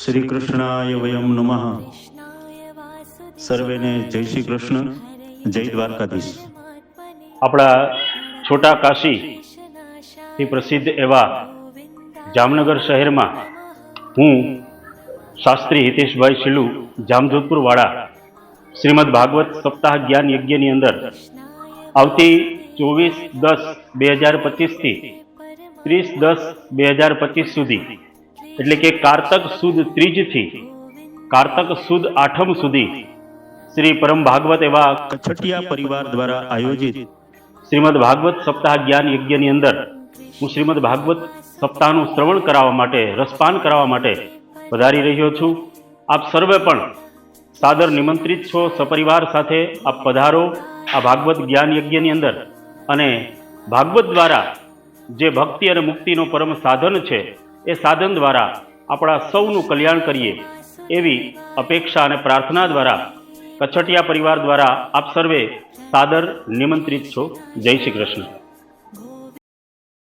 શ્રી કૃષ્ણાય વયમ નમઃ। સર્વેને જય શ્રી કૃષ્ણ, જય દ્વારકાધીશ। આપણા છોટા કાશી થી પ્રસિદ્ધ એવા જામનગર શહેરમાં હું શાસ્ત્રી હિતેશભાઈ શીલુ જામજોધપુર વાળા શ્રીમદ ભાગવત સપ્તાહ જ્ઞાન યજ્ઞની અંદર આવતી 24/10/2025 થી 30/10/2025 સુધી એટલે કે કારતક સુદ ત્રીજ થી કારતક સુદ આઠમ સુધી શ્રી પરમ ભાગવત એવા કચ્છટિયા પરિવાર દ્વારા આયોજિત શ્રીમદ ભાગવત સપ્તાહ જ્ઞાન યજ્ઞની અંદર હું શ્રીમદ ભાગવત સપ્તાહનું શ્રવણ કરાવવા માટે, રસપાન કરાવવા માટે પધારી રહ્યો છું। આપ સર્વે પણ સાદર નિમંત્રિત છો। સપરિવાર સાથે આપ પધારો આ ભાગવત જ્ઞાન યજ્ઞની અંદર અને ભાગવત દ્વારા જે ભક્તિ અને મુક્તિનો પરમ સાધન છે એ સાધન દ્વારા આપણા સૌનું કલ્યાણ કરીએ એવી અપેક્ષા અને પ્રાર્થના દ્વારા કચ્છટિયા પરિવાર દ્વારા આપ સર્વે સાદર નિમંત્રિત છો। જય શ્રી કૃષ્ણ।